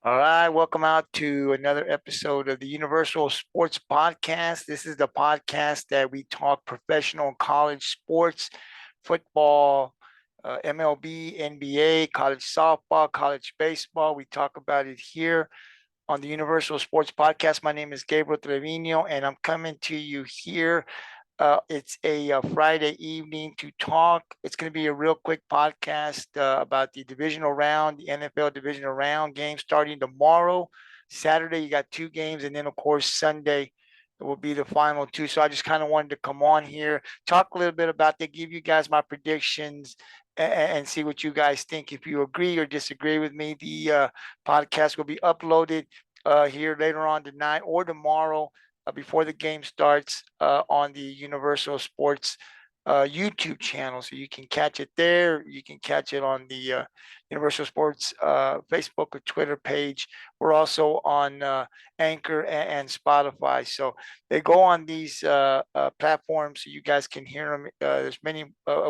All right, welcome out to another episode of the Universal Sports Podcast. This is the podcast that we talk professional college sports, football, MLB, NBA, college softball, college baseball. We talk about it here on the Universal Sports Podcast. My name is Gabriel Trevino, and I'm coming to you here. It's a Friday evening to talk. It's going to be a real quick podcast about the divisional round, the NFL divisional round game starting tomorrow. Saturday, you got two games, and then, of course, Sunday will be the final two. So I just kind of wanted to come on here, talk a little bit about that, give you guys my predictions, and see what you guys think. If you agree or disagree with me, the podcast will be uploaded here later on tonight or tomorrow before the game starts on the Universal Sports YouTube channel. So you can catch it there. You can catch it on the Universal Sports Facebook or Twitter page. We're also on Anchor and Spotify. So they go on these platforms so you guys can hear them. There's many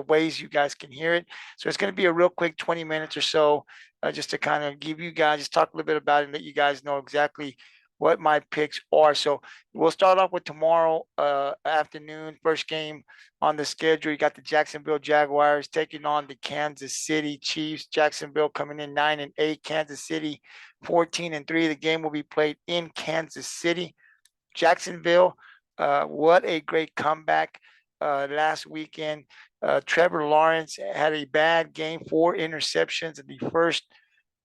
ways you guys can hear it. So it's going to be a real quick 20 minutes or so just to kind of give you guys, just talk a little bit about it and let you guys know exactly what my picks are. So we'll start off with tomorrow afternoon, first game on the schedule. You got the Jacksonville Jaguars taking on the Kansas City Chiefs. Jacksonville coming in 9-8, Kansas City 14-3. The game will be played in Kansas City. Jacksonville, what a great comeback last weekend. Trevor Lawrence had a bad game, 4 interceptions in the first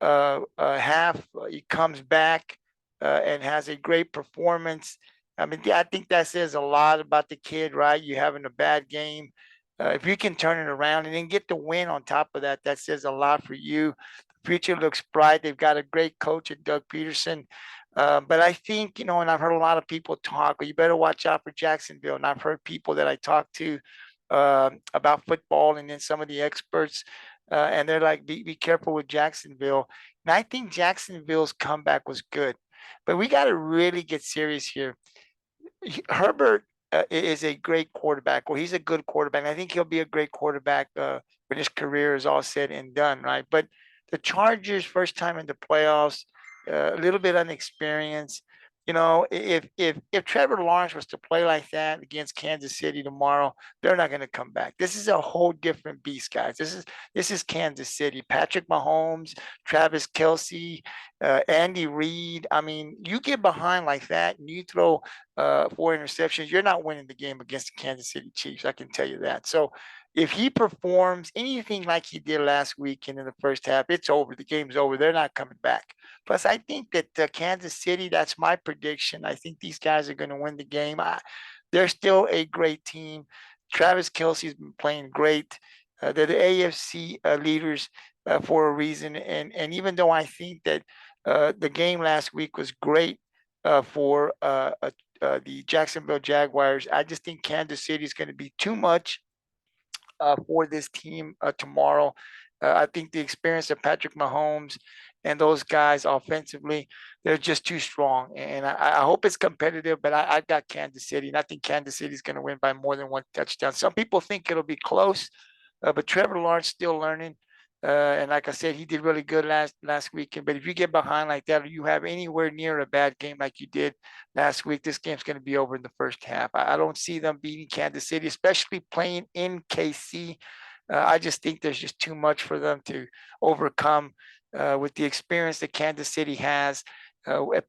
half. He comes back and has a great performance. I mean, I think that says a lot about the kid, right? You having a bad game. If you can turn it around and then get the win on top of that, that says a lot for you. The future looks bright. They've got a great coach at Doug Peterson. But I think, and I've heard a lot of people talk, well, you better watch out for Jacksonville. And I've heard people that I talk to about football and then some of the experts, and they're like, be careful with Jacksonville. And I think Jacksonville's comeback was good. But we got to really get serious here. Herbert is a great quarterback, or he's a good quarterback. I think he'll be a great quarterback when his career is all said and done, right? But the Chargers, first time in the playoffs, a little bit unexperienced. If Trevor Lawrence was to play like that against Kansas City tomorrow, they're not going to come back. This is a whole different beast, guys. This is Kansas City. Patrick Mahomes, Travis Kelce, Andy Reid. I mean, you get behind like that and you throw 4 interceptions, you're not winning the game against the Kansas City Chiefs. I can tell you that. So if he performs anything like he did last weekend in the first half, it's over. The game's over. They're not coming back. Plus, I think that Kansas City, that's my prediction. I think these guys are going to win the game. They're still a great team. Travis Kelce's been playing great. They're the AFC leaders for a reason. And even though I think that the game last week was great for the Jacksonville Jaguars, I just think Kansas City is going to be too much for this team tomorrow. I think the experience of Patrick Mahomes and those guys offensively, they're just too strong. And I hope it's competitive, but I've got Kansas City, and I think Kansas City is going to win by more than one touchdown. Some people think it'll be close, but Trevor Lawrence still learning. And like I said, he did really good last weekend. But if you get behind like that, or you have anywhere near a bad game like you did last week, this game's going to be over in the first half. I don't see them beating Kansas City, especially playing in KC. I just think there's just too much for them to overcome with the experience that Kansas City has.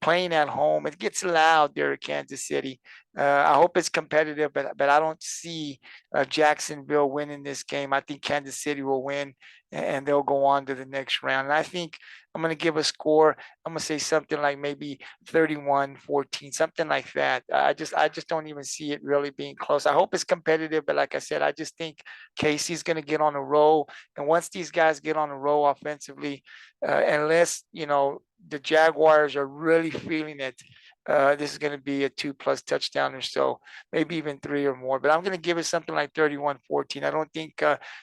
Playing at home, it gets loud there at Kansas City. I hope it's competitive, but I don't see Jacksonville winning this game. I think Kansas City will win, and they'll go on to the next round. And I think I'm going to give a score. I'm going to say something like maybe 31-14, something like that. I just don't even see it really being close. I hope it's competitive, but like I said, I just think Casey's going to get on a roll. And once these guys get on a roll offensively, unless the Jaguars are really feeling it, this is going to be a 2+ touchdown or so, maybe even 3 or more. But I'm going to give it something like 31-14. I don't think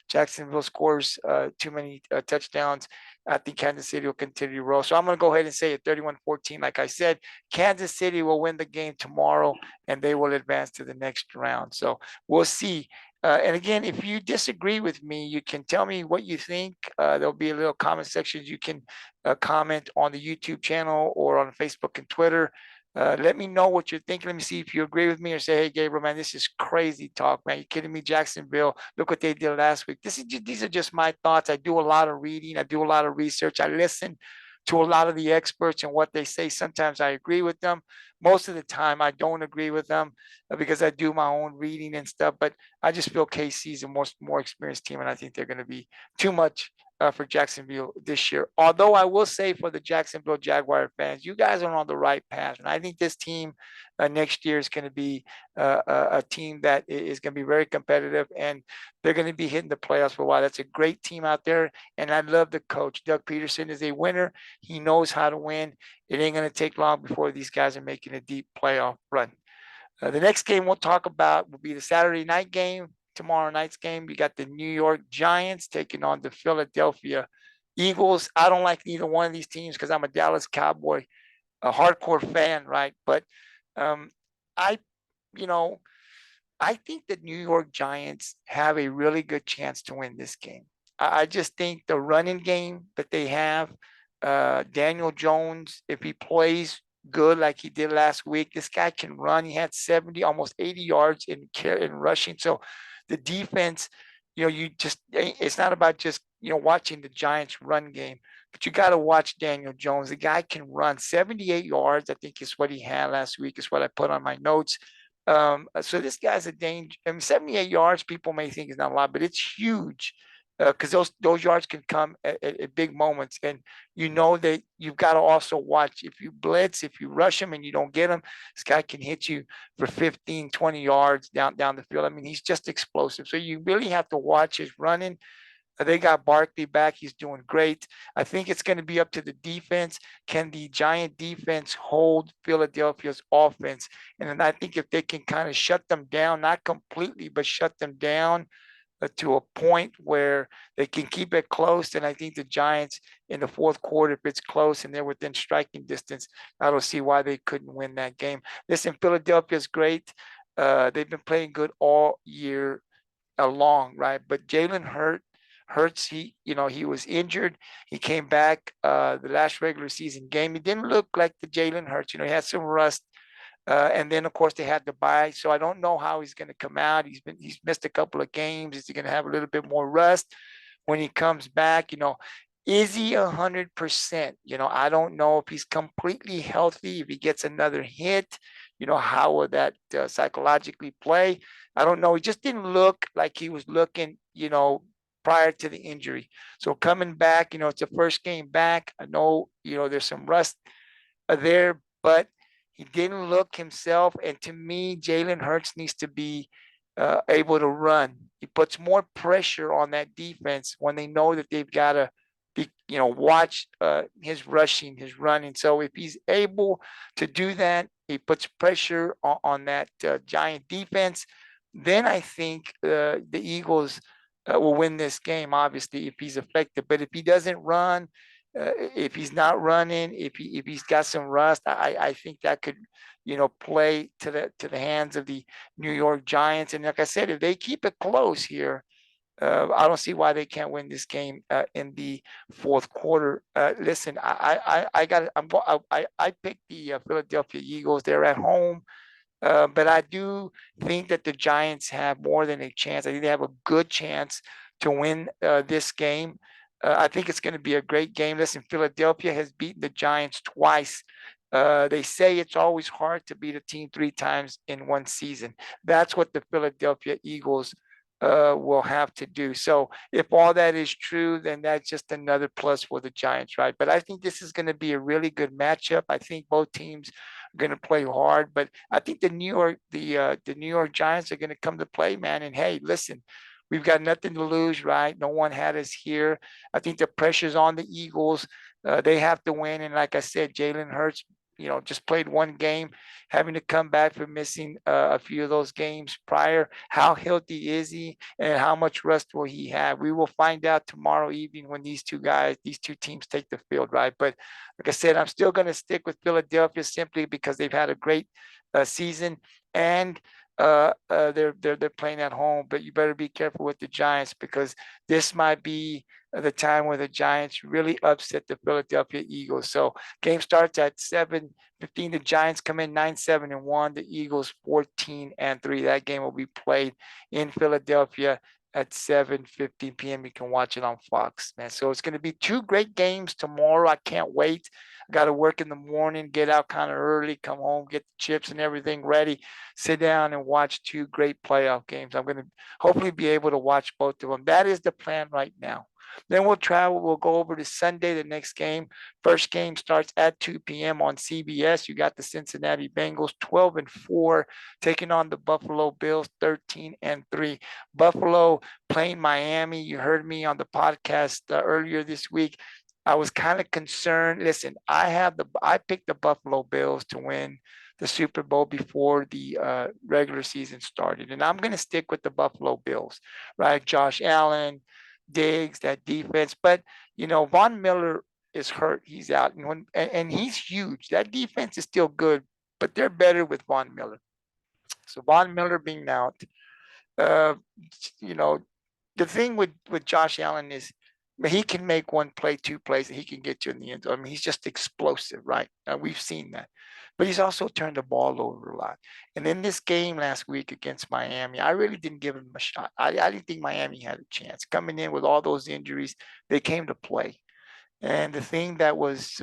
Jacksonville scores too many touchdowns. I think Kansas City will continue to roll. So I'm going to go ahead and say it 31-14. Like I said, Kansas City will win the game tomorrow, and they will advance to the next round. So we'll see. And again, if you disagree with me, you can tell me what you think. There'll be a little comment section. You can comment on the YouTube channel or on Facebook and Twitter. Let me know what you're thinking. Let me see if you agree with me or say, hey, Gabriel, man, this is crazy talk, man. You kidding me? Jacksonville, look what they did last week. These are just my thoughts. I do a lot of reading. I do a lot of research. I listen to a lot of the experts and what they say. Sometimes I agree with them. Most of the time, I don't agree with them because I do my own reading and stuff. But I just feel KC's a more experienced team, and I think they're going to be too much for Jacksonville this year. Although I will say for the Jacksonville Jaguar fans, you guys are on the right path, and I think this team next year is going to be a team that is going to be very competitive, and they're going to be hitting the playoffs for a while. That's a great team out there, and I love the coach. Doug Peterson is a winner. He knows how to win. It ain't going to take long before these guys are making a deep playoff run. The next game we'll talk about will be the Saturday night game. Tomorrow night's game, we got the New York Giants taking on the Philadelphia Eagles. I don't like either one of these teams because I'm a Dallas Cowboy, a hardcore fan, right? But um, I, you know, I think the New York Giants have a really good chance to win this game. I just think the running game that they have, Daniel Jones, if he plays good like he did last week, this guy can run. He had 70, almost 80 yards in rushing. So the defense, it's not about just watching the Giants run game, but you got to watch Daniel Jones. The guy can run 78 yards. I think is what he had last week. Is what I put on my notes. So this guy's a danger. I mean, 78 yards, people may think is not a lot, but it's huge because those yards can come at big moments. And that you've got to also watch if you blitz, if you rush him and you don't get him, this guy can hit you for 15, 20 yards down the field. I mean, he's just explosive. So you really have to watch his running. They got Barkley back. He's doing great. I think it's going to be up to the defense. Can the Giant defense hold Philadelphia's offense? And then I think if they can kind of shut them down, not completely, but shut them down to a point where they can keep it close, then I think the Giants in the fourth quarter, if it's close and they're within striking distance, I don't see why they couldn't win that game. Listen, Philadelphia's great. They've been playing good all year long, right? But Jalen Hurts, he was injured. He came back the last regular season game. He didn't look like the Jalen Hurts. He had some rust. And then of course they had to buy. So I don't know how he's going to come out. He's missed a couple of games. Is he going to have a little bit more rust when he comes back? Is he 100%? I don't know if he's completely healthy. If he gets another hit, how will that psychologically play? I don't know. He just didn't look like he was looking, prior to the injury. So coming back, it's a first game back. I know, there's some rust there, but he didn't look himself. And to me, Jalen Hurts needs to be able to run. He puts more pressure on that defense when they know that they've got to be, watch his rushing, his running. So if he's able to do that, he puts pressure on that Giant defense. Then I think the Eagles will win this game, obviously, if he's effective. But if he doesn't run, if he's not running, if he's got some rust, I think that could, play to the hands of the New York Giants. And like I said, if they keep it close here, I don't see why they can't win this game in the fourth quarter. Listen, I picked the Philadelphia Eagles. They're at home. But I do think that the Giants have more than a chance. I think they have a good chance to win this game. I think it's going to be a great game. Listen, Philadelphia has beaten the Giants twice. They say it's always hard to beat a team 3 times in one season. That's what the Philadelphia Eagles will have to do. So if all that is true, then that's just another plus for the Giants, right? But I think this is going to be a really good matchup. I think both teams are going to play hard, but I think the New York Giants are going to come to play, man. And hey, listen, we've got nothing to lose, right? No one had us here. I think the pressure's on the Eagles. They have to win. And like I said, Jalen Hurts, just played one game, having to come back from missing a few of those games prior. How healthy is he and how much rest will he have? We will find out tomorrow evening when these two teams take the field, right? But like I said, I'm still going to stick with Philadelphia simply because they've had a great season. And they're playing at home, but you better be careful with the Giants because this might be the time where the Giants really upset the Philadelphia Eagles. So game starts at 7:15. The Giants come in 9-7-1. The Eagles 14-3. That game will be played in Philadelphia at 7:15 p.m. You can watch it on Fox, man. So it's going to be two great games tomorrow. I can't wait. I got to work in the morning, get out kind of early, come home, get the chips and everything ready, sit down and watch two great playoff games. I'm going to hopefully be able to watch both of them. That is the plan right now. Then we'll travel. We'll go over to Sunday, the next game. First game starts at 2 p.m. on CBS. You got the Cincinnati Bengals 12-4 taking on the Buffalo Bills 13-3. Buffalo playing Miami. You heard me on the podcast earlier this week. I was kind of concerned. Listen, I picked the Buffalo Bills to win the Super Bowl before the regular season started, and I'm going to stick with the Buffalo Bills, right? Josh Allen, Diggs, that defense, but Von Miller is hurt. He's out, and he's huge. That defense is still good, but they're better with Von Miller. So Von Miller being out, uh, you know, the thing with Josh Allen is he can make one play, two plays, and he can get you in the end zone. I mean, he's just explosive, right? We've seen that. But he's also turned the ball over a lot. And in this game last week against Miami, I really didn't give him a shot. I didn't think Miami had a chance. Coming in with all those injuries, they came to play. And the thing that was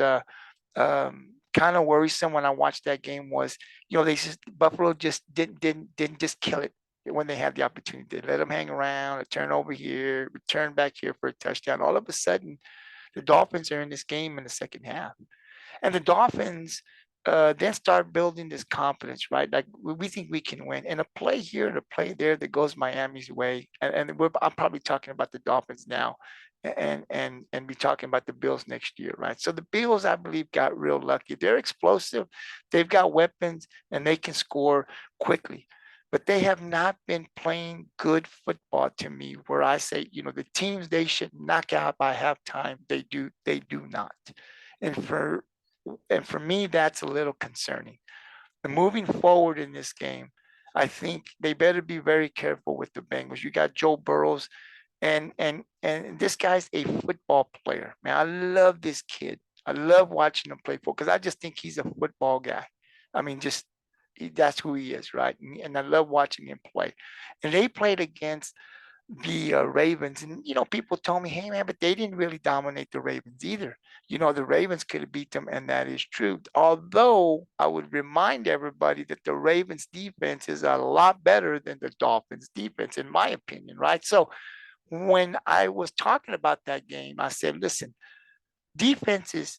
kind of worrisome when I watched that game was, they just Buffalo just didn't just kill it when they had the opportunity. They let them hang around, a turnover here, return back here for a touchdown. All of a sudden, the Dolphins are in this game in the second half, and the Dolphins then start building this confidence, right? Like we think we can win, and a play here and a play there that goes Miami's way, and I'm probably talking about the Dolphins now, and be talking about the Bills next year, right? So the Bills, I believe, got real lucky. They're explosive, they've got weapons, and they can score quickly. But they have not been playing good football to me, where I say, the teams they should knock out by halftime, they do not. And for me, that's a little concerning. And moving forward in this game, I think they better be very careful with the Bengals. You got Joe Burrows, and this guy's a football player. Man, I love this kid. I love watching him play football because I just think he's a football guy. I mean, just that's who he is, right? And I love watching him play. And they played against the Ravens, and people told me, "Hey, man, but they didn't really dominate the Ravens either. The Ravens could have beat them," and that is true. Although I would remind everybody that the Ravens defense is a lot better than the Dolphins defense, in my opinion, right? So when I was talking about that game, I said, "Listen, defenses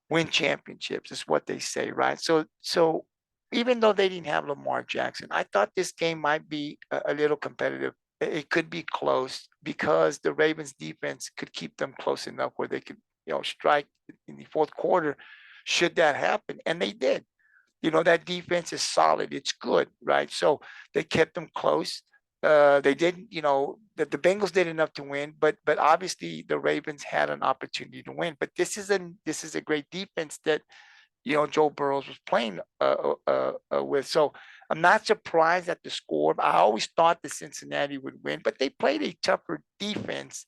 win championships," is what they say, right? So even though they didn't have Lamar Jackson, I thought this game might be a little competitive. It could be close because the Ravens defense could keep them close enough where they could, strike in the fourth quarter should that happen. And they did. That defense is solid. It's good, right? So they kept them close. They didn't, the Bengals did enough to win, but obviously the Ravens had an opportunity to win. But this is a great defense that Joe Burrows was playing with. So I'm not surprised at the score. I always thought that Cincinnati would win, but they played a tougher defense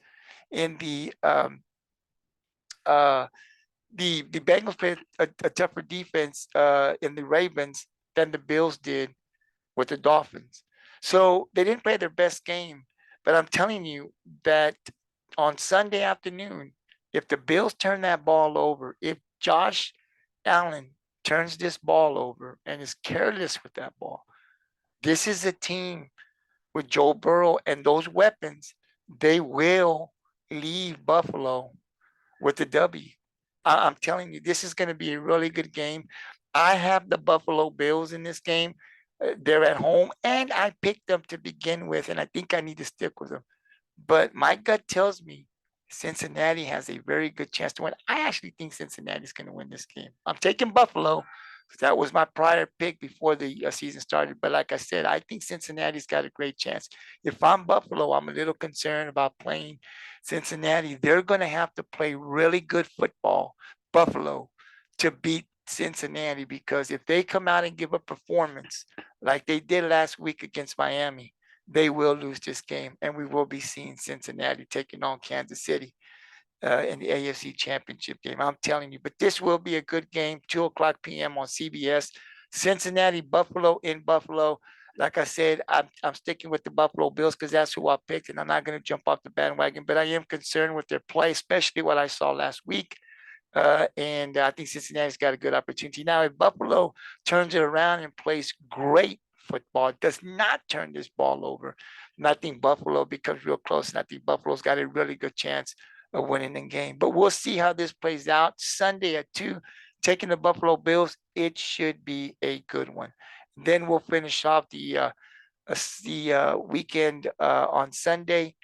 in the Bengals played a tougher defense in the Ravens than the Bills did with the Dolphins. So they didn't play their best game, but I'm telling you that on Sunday afternoon, if the Bills turn that ball over, if Josh Allen turns this ball over and is careless with that ball, this is a team with Joe Burrow and those weapons. They will leave Buffalo with the W. I'm telling you, this is going to be a really good game. I have the Buffalo Bills in this game. They're at home, and I picked them to begin with, and I think I need to stick with them. But my gut tells me Cincinnati has a very good chance to win. I actually think Cincinnati's going to win this game. I'm taking Buffalo. That was my prior pick before the season started. But like I said, I think Cincinnati's got a great chance. If I'm Buffalo, I'm a little concerned about playing Cincinnati. They're going to have to play really good football, Buffalo, to beat Cincinnati, because if they come out and give a performance like they did last week against Miami, they will lose this game, and we will be seeing Cincinnati taking on Kansas City in the AFC Championship game. I'm telling you, but this will be a good game. 2:00 p.m. on CBS. Cincinnati, Buffalo in Buffalo. Like I said, I'm sticking with the Buffalo Bills because that's who I picked, and I'm not going to jump off the bandwagon. But I am concerned with their play, especially what I saw last week. And I think Cincinnati's got a good opportunity. Now, if Buffalo turns it around and plays great football, does not turn this ball over, and I think Buffalo becomes real close, and I think Buffalo's got a really good chance of winning the game. But we'll see how this plays out. Sunday at 2, taking the Buffalo Bills, it should be a good one. Then we'll finish off the weekend on Sunday.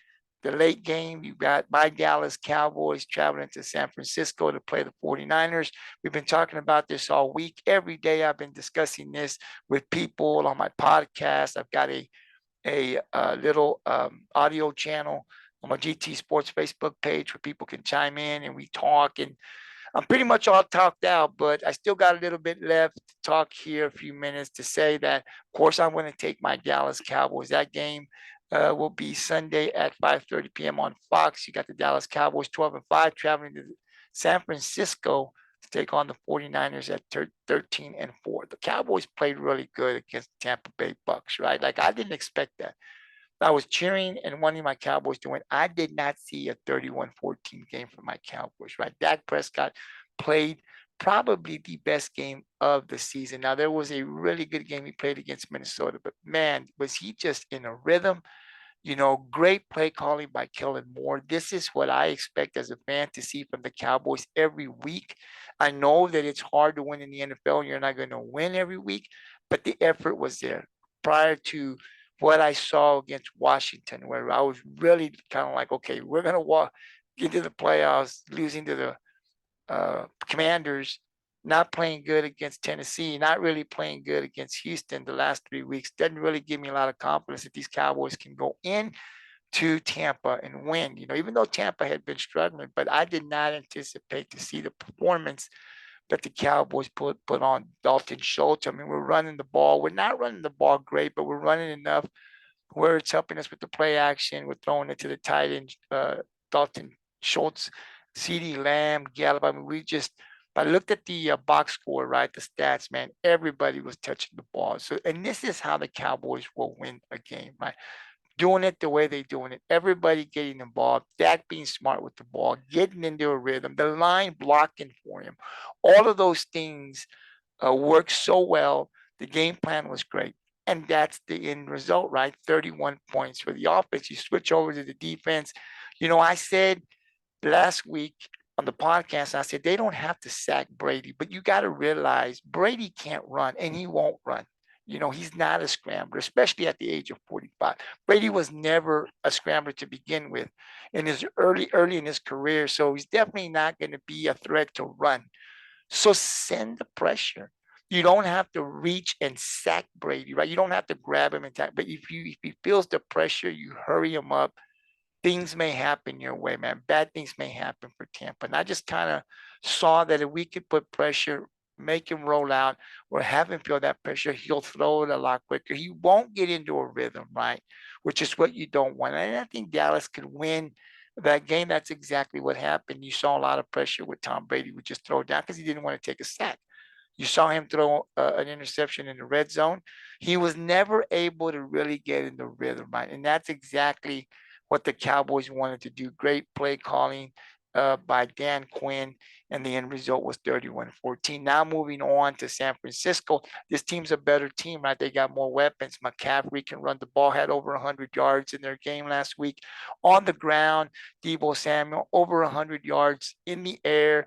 The late game, you got my Dallas Cowboys traveling to San Francisco to play the 49ers. We've been talking about this all week. Every day I've been discussing this with people on my podcast. I've got a little audio channel on my GT Sports Facebook page where people can chime in and we talk. And I'm pretty much all talked out, but I still got a little bit left to talk here, a few minutes to say that, of course, I'm going to take my Dallas Cowboys. That game will be Sunday at 5:30 p.m. on Fox. You got the Dallas Cowboys 12-5 traveling to San Francisco to take on the 49ers at 13-4. The Cowboys played really good against the Tampa Bay Bucks, right? Like I didn't expect that. I was cheering and wanting my Cowboys to win. I did not see a 31-14 game for my Cowboys, right? Dak Prescott played probably the best game of the season. Now, there was a really good game he played against Minnesota, but man, was he just in a rhythm. Great play calling by Kellen Moore. This is what I expect as a fan to see from the Cowboys every week. I know that it's hard to win in the NFL. You're not going to win every week, but the effort was there prior to what I saw against Washington, where I was really kind of like, okay, we're going to walk into the playoffs, losing to the Commanders, not playing good against Tennessee, not really playing good against Houston the last 3 weeks. Doesn't really give me a lot of confidence that these Cowboys can go in to Tampa and win. Even though Tampa had been struggling, but I did not anticipate to see the performance that the Cowboys put on Dalton Schultz. I mean, we're running the ball. We're not running the ball great, but we're running enough where it's helping us with the play action. We're throwing it to the tight end, Dalton Schultz, CeeDee Lamb, Gallup. I mean, I looked at the box score, right? The stats, man, everybody was touching the ball. So, and this is how the Cowboys will win a game, right? Doing it the way they're doing it. Everybody getting involved. Dak being smart with the ball, getting into a rhythm. The line blocking for him. All of those things worked so well. The game plan was great. And that's the end result, right? 31 points for the offense. You switch over to the defense. I said last week on the podcast, I said they don't have to sack Brady, but you got to realize Brady can't run and he won't run. He's not a scrambler, especially at the age of 45. Brady was never a scrambler to begin with in his early in his career. So he's definitely not going to be a threat to run. So send the pressure. You don't have to reach and sack Brady, right? You don't have to grab him and tap. But if he feels the pressure, you hurry him up. Things may happen your way, man. Bad things may happen for Tampa. And I just kind of saw that if we could put pressure, make him roll out, or have him feel that pressure, he'll throw it a lot quicker. He won't get into a rhythm, right? Which is what you don't want. And I think Dallas could win that game. That's exactly what happened. You saw a lot of pressure with Tom Brady would just throw it down because he didn't want to take a sack. You saw him throw an interception in the red zone. He was never able to really get in the rhythm, right? And that's exactly what the Cowboys wanted to do. Great play calling by Dan Quinn, and the end result was 31-14. Now moving on to San Francisco. This team's a better team, right? They got more weapons. McCaffrey can run the ball, had over 100 yards in their game last week. On the ground, Deebo Samuel, over 100 yards in the air.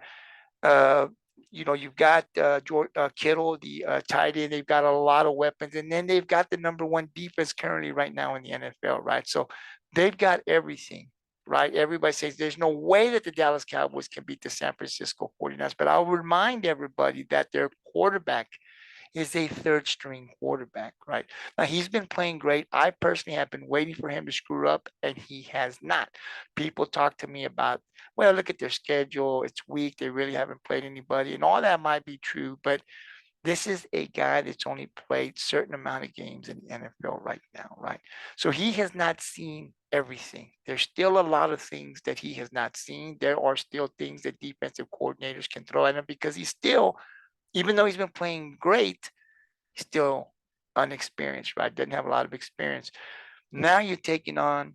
You've got George Kittle, the tight end. They've got a lot of weapons, and then they've got the number one defense currently right now in the NFL, right? So they've got everything, right? Everybody says there's no way that the Dallas Cowboys can beat the San Francisco 49ers, but I'll remind everybody that their quarterback is a third string quarterback, right? Now, he's been playing great. I personally have been waiting for him to screw up, and he has not. People talk to me about, well, look at their schedule. It's weak. They really haven't played anybody, and all that might be true. But This is a guy that's only played certain amount of games in the NFL right now, right? So he has not seen everything. There's still a lot of things that he has not seen. There are still things that defensive coordinators can throw at him because he's still, even though he's been playing great, he's still unexperienced, right? Doesn't have a lot of experience. Now you're taking on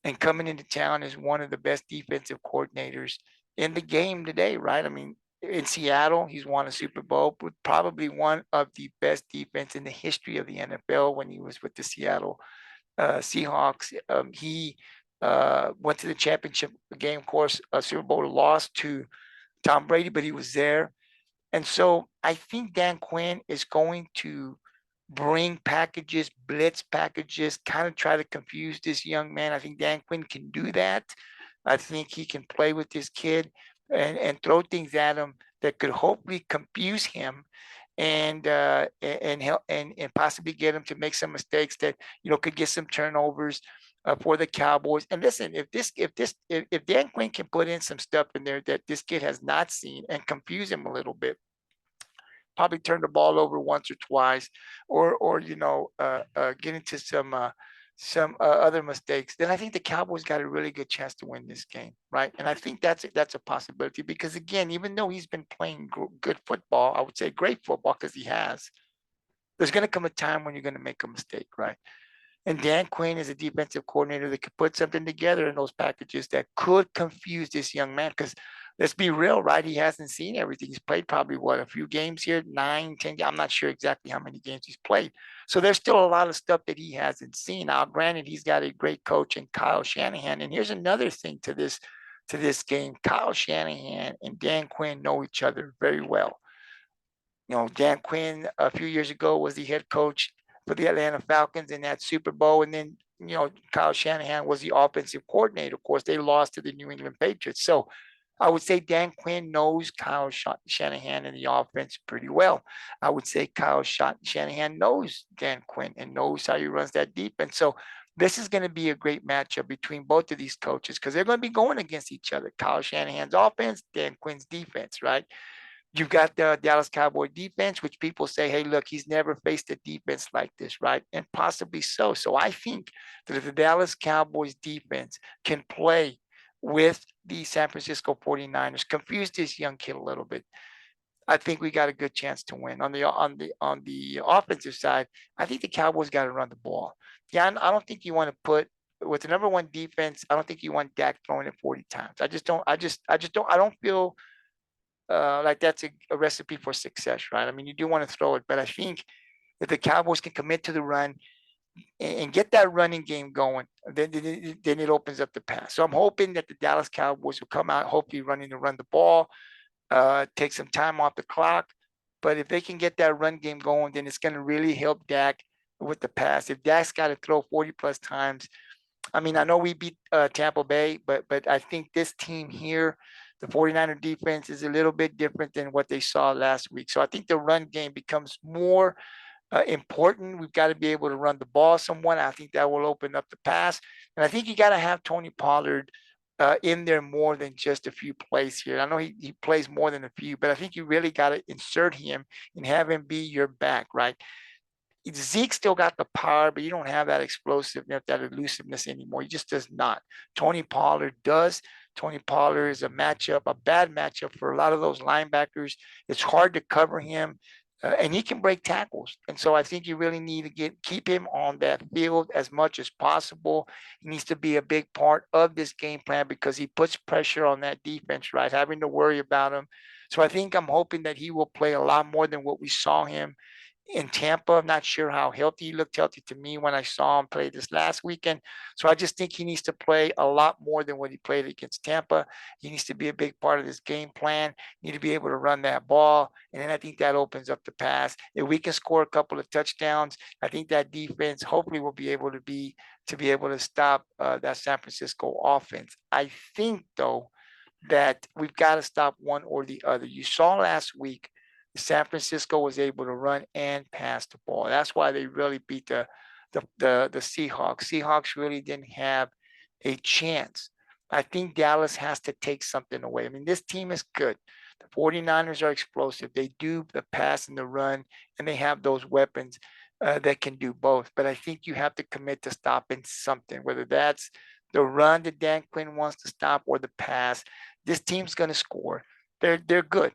and coming into town as one of the best defensive coordinators in the game today, right? I mean, in Seattle, he's won a Super Bowl, but probably one of the best defense in the history of the NFL when he was with the Seattle Seahawks. He went to the championship game, of course, a Super Bowl loss to Tom Brady, but he was there. And so I think Dan Quinn is going to bring packages, blitz packages, kind of try to confuse this young man. I think Dan Quinn can do that. I think he can play with this kid and throw things at him that could hopefully confuse him and help and possibly get him to make some mistakes that could get some turnovers for the Cowboys. And listen, if Dan Quinn can put in some stuff in there that this kid has not seen and confuse him a little bit, probably turn the ball over once or twice, or get into some other mistakes, then I think the Cowboys got a really good chance to win this game, right? And I think that's a possibility because again, even though he's been playing good football, I would say great football because he has. There's going to come a time when you're going to make a mistake, right? And Dan Quinn is a defensive coordinator that could put something together in those packages that could confuse this young man. Because let's be real, right? He hasn't seen everything. He's played probably a few games here, 9, 10. I'm not sure exactly how many games he's played. So there's still a lot of stuff that he hasn't seen. Now, granted, he's got a great coach in Kyle Shanahan. And here's another thing to this game. Kyle Shanahan and Dan Quinn know each other very well. Dan Quinn a few years ago was the head coach for the Atlanta Falcons in that Super Bowl. And then, Kyle Shanahan was the offensive coordinator. Of course, they lost to the New England Patriots. So I would say Dan Quinn knows Kyle Shanahan and the offense pretty well. I would say Kyle Shanahan knows Dan Quinn and knows how he runs that defense. So this is going to be a great matchup between both of these coaches because they're going to be going against each other. Kyle Shanahan's offense, Dan Quinn's defense, right? You've got the Dallas Cowboy defense, which people say, hey, look, he's never faced a defense like this, right? And possibly so. So I think that if the Dallas Cowboys defense can play with the San Francisco 49ers, confuse this young kid a little bit, I think we got a good chance to win. On the offensive side, I think the Cowboys got to run the ball. Yeah, I don't think you want to put with the number one defense. I don't think you want Dak throwing it 40 times. I just don't. I don't feel like that's a recipe for success, right? I mean, you do want to throw it, but I think if the Cowboys can commit to the run and get that running game going, then it opens up the pass. So I'm hoping that the Dallas Cowboys will come out, hopefully running to run the ball, take some time off the clock. But if they can get that run game going, then it's going to really help Dak with the pass. If Dak's got to throw 40 plus times, I mean, I know we beat Tampa Bay, but I think this team here, the 49er defense is a little bit different than what they saw last week. So I think the run game becomes more important. We've got to be able to run the ball somewhat. I think that will open up the pass. And I think you got to have Tony Pollard in there more than just a few plays here. I know he plays more than a few, but I think you really got to insert him and have him be your back, right? Zeke still got the power, but you don't have that explosiveness, that elusiveness anymore. He just does not. Tony Pollard does. Tony Pollard is a bad matchup for a lot of those linebackers. It's hard to cover him, and he can break tackles. And so I think you really need to keep him on that field as much as possible. He needs to be a big part of this game plan because he puts pressure on that defense, right? Having to worry about him. So I think I'm hoping that he will play a lot more than what we saw him in Tampa. I'm not sure how healthy he looked healthy to me when I saw him play this last weekend. So I just think he needs to play a lot more than what he played against Tampa. He needs to be a big part of this game plan. Need to be able to run that ball. And then I think that opens up the pass. If we can score a couple of touchdowns, I think that defense hopefully will be able to stop that San Francisco offense. I think though that we've got to stop one or the other. You saw last week San Francisco was able to run and pass the ball. That's why they really beat the Seahawks. Seahawks really didn't have a chance. I think Dallas has to take something away. I mean, this team is good. The 49ers are explosive. They do the pass and the run, and they have those weapons that can do both. But I think you have to commit to stopping something, whether that's the run that Dan Quinn wants to stop or the pass. This team's going to score. They're good.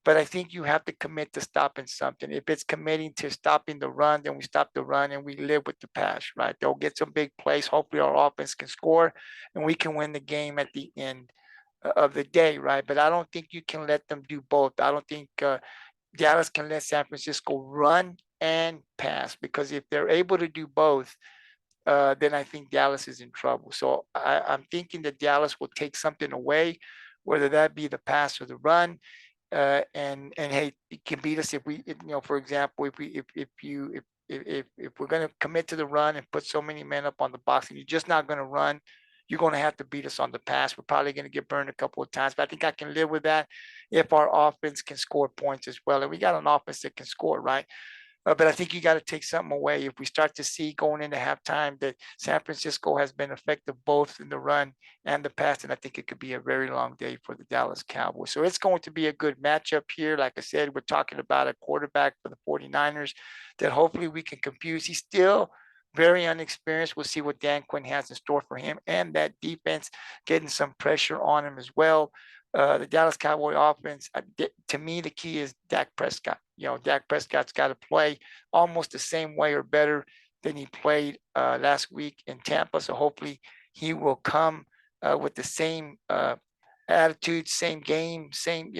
But I think you have to commit to stopping something. If it's committing to stopping the run, then we stop the run and we live with the pass, right? They'll get some big plays. Hopefully our offense can score and we can win the game at the end of the day, right? But I don't think you can let them do both. I don't think Dallas can let San Francisco run and pass, because if they're able to do both, then I think Dallas is in trouble. So I'm thinking that Dallas will take something away, whether that be the pass or the run. And hey, it can beat us if we, for example, if we're going to commit to the run and put so many men up on the box and you're just not going to run, you're going to have to beat us on the pass. We're probably going to get burned a couple of times, but I think I can live with that if our offense can score points as well. And we got an offense that can score, right? But I think you got to take something away. If we start to see going into halftime that San Francisco has been effective both in the run and the pass, and I think it could be a very long day for the Dallas Cowboys. So it's going to be a good matchup here. Like I said, we're talking about a quarterback for the 49ers that hopefully we can confuse. He's still very unexperienced. We'll see what Dan Quinn has in store for him, and that defense getting some pressure on him as well. The Dallas Cowboy offense, to me, the key is Dak Prescott. Dak Prescott's got to play almost the same way or better than he played last week in Tampa. So hopefully he will come with the same attitude, same game, same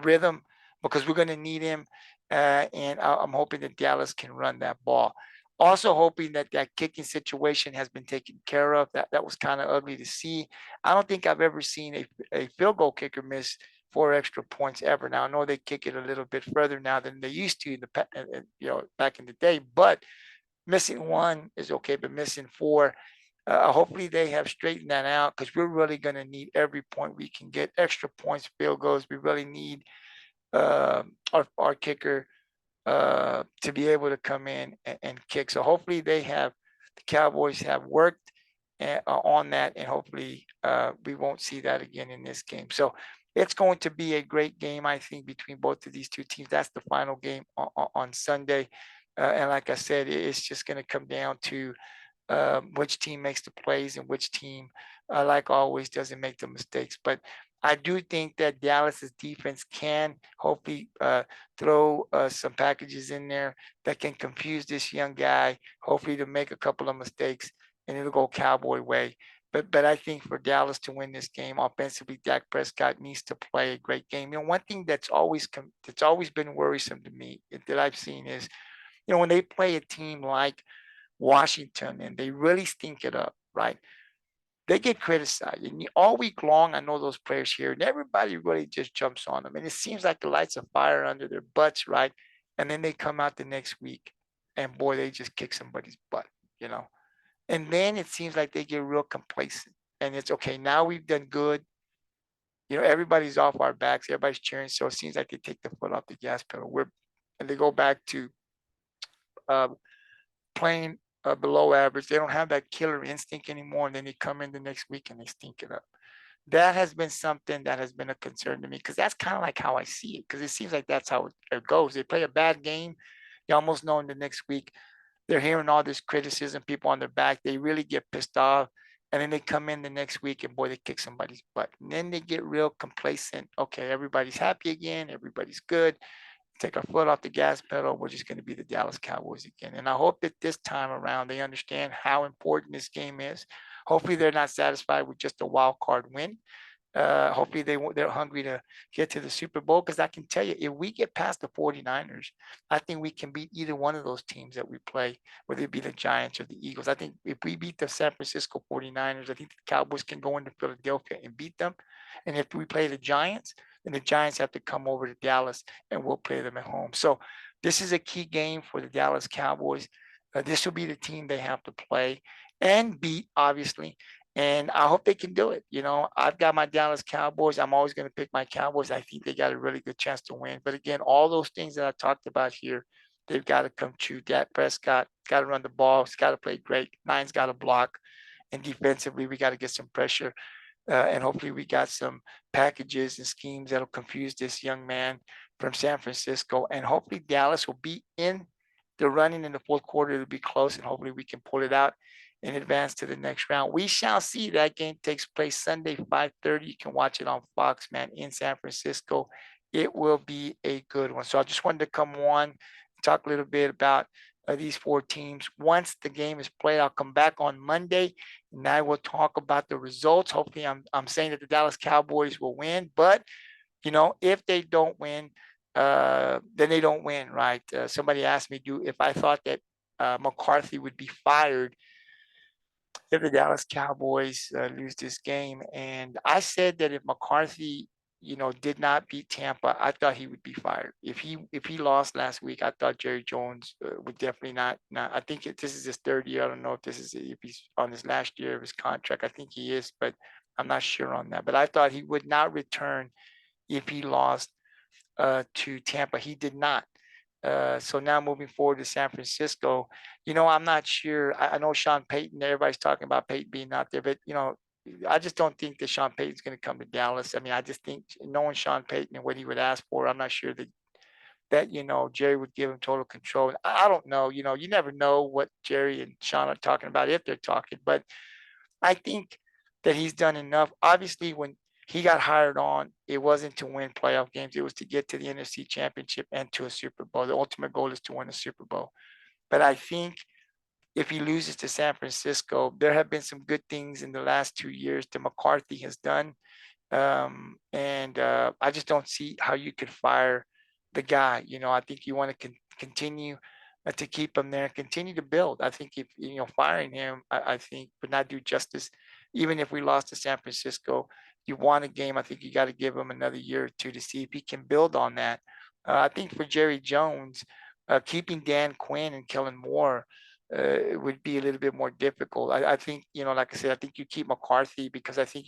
rhythm, because we're going to need him. And I'm hoping that Dallas can run that ball. Also hoping that kicking situation has been taken care of. That was kind of ugly to see. I don't think I've ever seen a field goal kicker miss 4 extra points ever. Now I know they kick it a little bit further now than they used to back in the day, but missing 1 is okay, but missing 4. Hopefully they have straightened that out, because we're really going to need every point we can get. Extra points, field goals. We really need our kicker to be able to come in and kick. So hopefully the Cowboys have worked on that, and hopefully we won't see that again in this game. So it's going to be a great game, I think, between both of these two teams. That's the final game on Sunday. And like I said, it's just going to come down to which team makes the plays and which team, like always, doesn't make the mistakes. But I do think that Dallas's defense can hopefully throw some packages in there that can confuse this young guy, hopefully to make a couple of mistakes, and it'll go Cowboy way. But I think for Dallas to win this game offensively, Dak Prescott needs to play a great game. One thing that's always been worrisome to me that I've seen is, when they play a team like Washington and they really stink it up, right? They get criticized. And all week long, I know those players here, and everybody really just jumps on them. And it seems like the lights of fire under their butts, right? And then they come out the next week, and boy, they just kick somebody's butt. And then it seems like they get real complacent. And it's okay, now we've done good. Everybody's off our backs, everybody's cheering. So it seems like they take the foot off the gas pedal. And they go back to playing below average. They don't have that killer instinct anymore, and then they come in the next week and they stink it up. That has been something that has been a concern to me, because that's kind of like how I see it, because it seems like that's how it goes. They play a bad game, you almost know in the next week they're hearing all this criticism, people on their back, they really get pissed off, and then they come in the next week and boy, they kick somebody's butt. And then they get real complacent. Okay, everybody's happy again, everybody's good, take our foot off the gas pedal. We're just going to be the Dallas Cowboys again. And I hope that this time around they understand how important this game is. Hopefully they're not satisfied with just a wild card win. Hopefully they're hungry to get to the Super Bowl, because I can tell you, if we get past the 49ers, I think we can beat either one of those teams that we play, whether it be the Giants or the Eagles. I think if we beat the San Francisco 49ers, I think the Cowboys can go into Philadelphia and beat them. And if we play the Giants, then the Giants have to come over to Dallas and we'll play them at home. So this is a key game for the Dallas Cowboys. This will be the team they have to play and beat, obviously. And I hope they can do it. I've got my Dallas Cowboys. I'm always going to pick my Cowboys. I think they got a really good chance to win. But again, all those things that I talked about here, they've got to come true. Dak Prescott got to run the ball. He's got to play great. Nine's got to block. And defensively, we got to get some pressure and hopefully we got some packages and schemes that'll confuse this young man from San Francisco. And hopefully Dallas will be in the running in the fourth quarter. It'll be close, and hopefully we can pull it out and advance to the next round. We shall see. That game takes place Sunday, 5:30. You can watch it on Fox, man, in San Francisco. It will be a good one. So I just wanted to come on, talk a little bit about these four teams. Once the game is played, I'll come back on Monday and I will talk about the results. Hopefully, I'm saying that the Dallas Cowboys will win, but if they don't win, then they don't win, right? Somebody asked me if I thought that McCarthy would be fired if the Dallas Cowboys lose this game, and I said that if McCarthy, did not beat Tampa, I thought he would be fired. If he lost last week, I thought Jerry Jones would definitely not. I think this is his third year. I don't know if he's on his last year of his contract. I think he is, but I'm not sure on that. But I thought he would not return if he lost to Tampa. He did not. So now moving forward to San Francisco, I'm not sure. I know Sean Payton, everybody's talking about Payton being out there, but, I just don't think that Sean Payton's going to come to Dallas. I mean, I just think knowing Sean Payton and what he would ask for, I'm not sure that Jerry would give him total control. I don't know. You never know what Jerry and Sean are talking about if they're talking, but I think that he's done enough. Obviously, when he got hired on, it wasn't to win playoff games. It was to get to the NFC Championship and to a Super Bowl. The ultimate goal is to win a Super Bowl. But I think if he loses to San Francisco, there have been some good things in the last 2 years that McCarthy has done. And I just don't see how you could fire the guy. I think you want to continue to keep him there, continue to build. I think if firing him, I think would not do justice. Even if we lost to San Francisco, you won a game. I think you got to give him another year or two to see if he can build on that. I think for Jerry Jones, keeping Dan Quinn and Kellen Moore would be a little bit more difficult. I think, like I said, I think you keep McCarthy because I think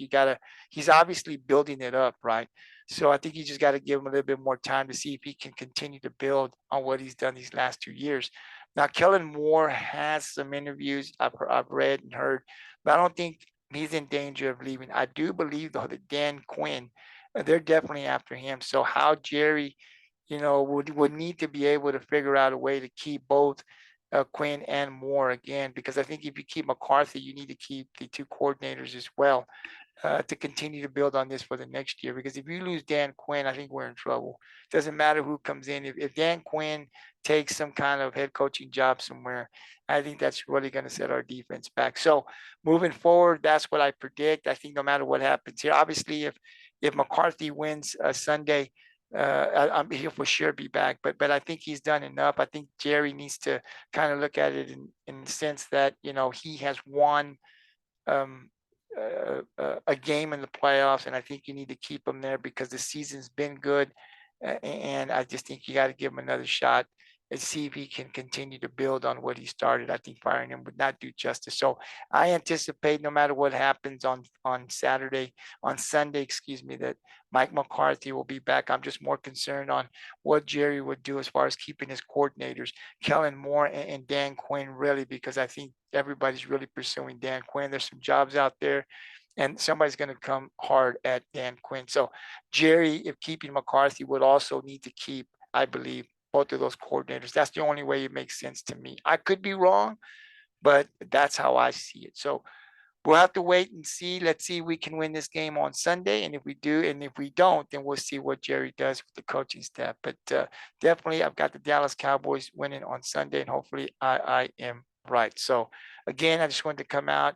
he's obviously building it up, right? So I think you just got to give him a little bit more time to see if he can continue to build on what he's done these last 2 years. Now, Kellen Moore has some interviews I've read and heard, but I don't think he's in danger of leaving. I do believe, though, that Dan Quinn, they're definitely after him. So how Jerry, would need to be able to figure out a way to keep both Quinn and Moore again, because I think if you keep McCarthy, you need to keep the two coordinators as well to continue to build on this for the next year. Because if you lose Dan Quinn, I think we're in trouble. Doesn't matter who comes in. If Dan Quinn takes some kind of head coaching job somewhere, I think that's really going to set our defense back. So moving forward, that's what I predict. I think no matter what happens here, obviously, if McCarthy wins Sunday, he'll for sure be back. But I think he's done enough. I think Jerry needs to kind of look at it in the sense that he has won a game in the playoffs, and I think you need to keep him there because the season's been good, and I just think you got to give him another shot and see if he can continue to build on what he started. I think firing him would not do justice. So I anticipate no matter what happens on Sunday, excuse me, that Mike McCarthy will be back. I'm just more concerned on what Jerry would do as far as keeping his coordinators, Kellen Moore and Dan Quinn, really, because I think everybody's really pursuing Dan Quinn. There's some jobs out there, and somebody's going to come hard at Dan Quinn. So Jerry, if keeping McCarthy, would also need to keep, I believe, both of those coordinators. That's the only way it makes sense to me. I could be wrong, but that's how I see it. So we'll have to wait and see. Let's see if we can win this game on Sunday. And if we do, and if we don't, then we'll see what Jerry does with the coaching staff. But definitely, I've got the Dallas Cowboys winning on Sunday, and hopefully I am right. So again, I just wanted to come out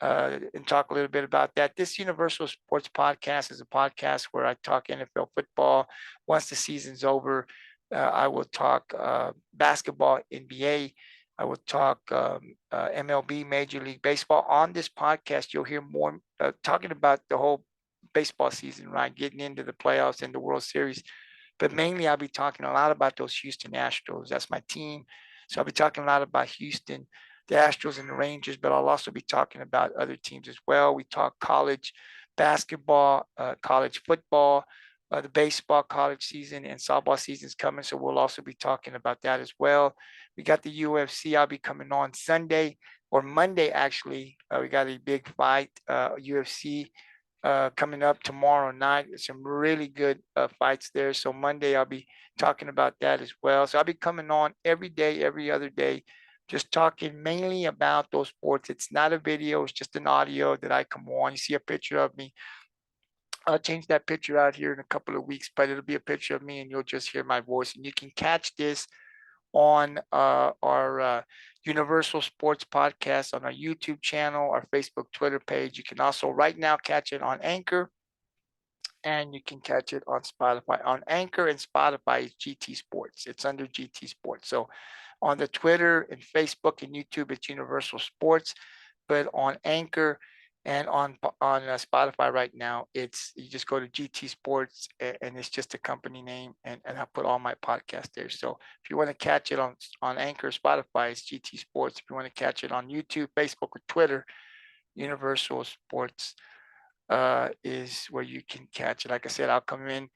and talk a little bit about that. This Universal Sports Podcast is a podcast where I talk NFL football. Once the season's over, I will talk basketball, NBA. I will talk MLB, Major League Baseball. On this podcast, you'll hear more talking about the whole baseball season, right? Getting into the playoffs and the World Series. But mainly, I'll be talking a lot about those Houston Astros. That's my team. So I'll be talking a lot about Houston, the Astros and the Rangers, but I'll also be talking about other teams as well. We talk college basketball, college football, the baseball college season and softball season is coming. So we'll also be talking about that as well. We got the UFC. I'll be coming on Sunday or Monday, actually. We got a big fight, UFC coming up tomorrow night. There's some really good fights there. So Monday I'll be talking about that as well. So I'll be coming on every day, every other day, just talking mainly about those sports. It's not a video, it's just an audio that I come on. You see a picture of me. I'll change that picture out here in a couple of weeks, but it'll be a picture of me and you'll just hear my voice. And you can catch this on our Universal Sports Podcast on our YouTube channel, our Facebook, Twitter page. You can also right now catch it on Anchor, and you can catch it on Spotify. On Anchor and Spotify is GT Sports. It's under GT Sports. So on the Twitter and Facebook and YouTube, it's Universal Sports. But on Anchor and on Spotify right now, it's you just go to GT Sports and it's just a company name, and I put all my podcasts there. So if you want to catch it on Anchor, Spotify, it's GT Sports. If you want to catch it on YouTube, Facebook, or Twitter, Universal Sports is where you can catch it. Like I said, I'll come in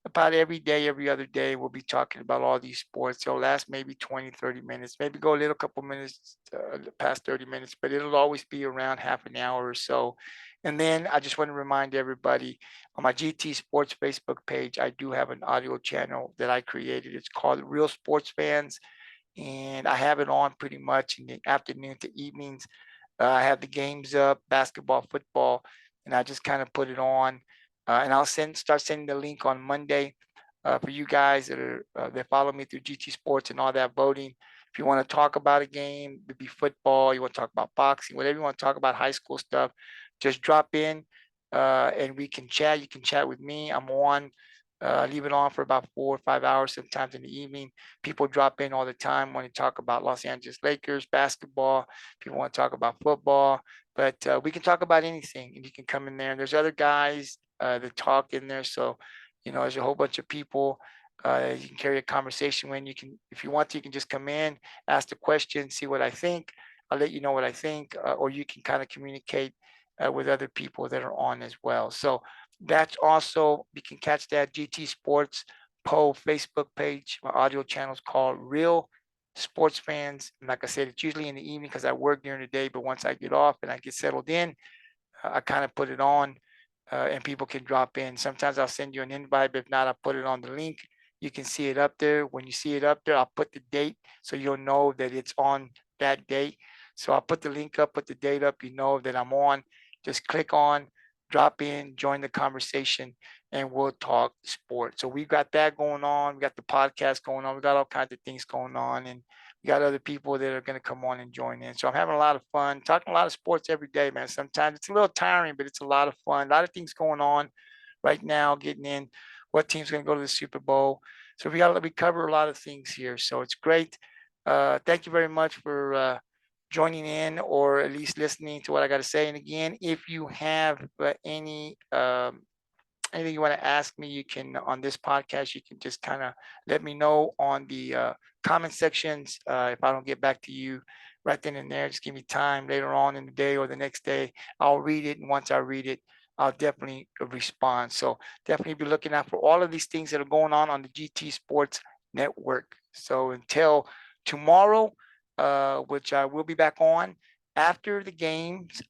about every day, every other day. We'll be talking about all these sports. It'll last maybe 20, 30 minutes, maybe go a little couple minutes past 30 minutes, but it'll always be around half an hour or so. And then I just want to remind everybody on my GT Sports Facebook page, I do have an audio channel that I created. It's called Real Sports Fans. And I have it on pretty much in the afternoon to evenings. I have the games up, basketball, football, and I just kind of put it on. And I'll start sending the link on Monday for you guys that follow me through GT Sports and all that voting. If you want to talk about a game, maybe football, you want to talk about boxing, whatever you want to talk about, high school stuff, just drop in and we can chat. You can chat with me. I'm on. Leave it on for about 4 or 5 hours, sometimes in the evening. People drop in all the time when you talk about Los Angeles Lakers basketball. People want to talk about football, but we can talk about anything, and you can come in there. And there's other guys that talk in there, so there's a whole bunch of people. You can carry a conversation when you can, if you want to, you can just come in, ask the question, see what I think. I'll let you know what I think, or you can kind of communicate with other people that are on as well. So that's also, you can catch that GT Sports Poll Facebook page. My audio channel is called Real Sports Fans. And like I said, it's usually in the evening because I work during the day, but once I get off and I get settled in, I kind of put it on and people can drop in. Sometimes I'll send you an invite, but if not, I'll put it on the link. You can see it up there. When you see it up there, I'll put the date so you'll know that it's on that date. So I'll put the link up, put the date up, you know that I'm on. Just click on, drop in, join the conversation, and we'll talk sports. So we got that going on. We got the podcast going on. We got all kinds of things going on, and we got other people that are going to come on and join in. So I'm having a lot of fun, talking a lot of sports every day, man. Sometimes it's a little tiring, but it's a lot of fun. A lot of things going on right now, getting in what team's going to go to the Super Bowl. So we cover a lot of things here. So it's great. Thank you very much for joining in, or at least listening to what I got to say. And again, if you have anything you want to ask me, you can, on this podcast, you can just kind of let me know on the comment sections. If I don't get back to you right then and there, just give me time later on in the day or the next day. I'll read it. And once I read it, I'll definitely respond. So definitely be looking out for all of these things that are going on the GT Sports Network. So until tomorrow, which I will be back on after the games,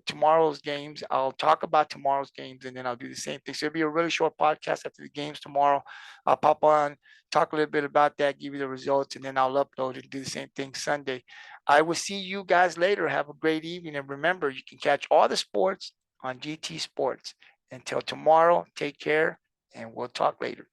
tomorrow's games. I'll talk about tomorrow's games, and then I'll do the same thing. So it'll be a really short podcast after the games tomorrow. I'll pop on, talk a little bit about that, give you the results, and then I'll upload it and do the same thing Sunday. I will see you guys later. Have a great evening. And remember, you can catch all the sports on GT Sports. Until tomorrow, take care, and we'll talk later.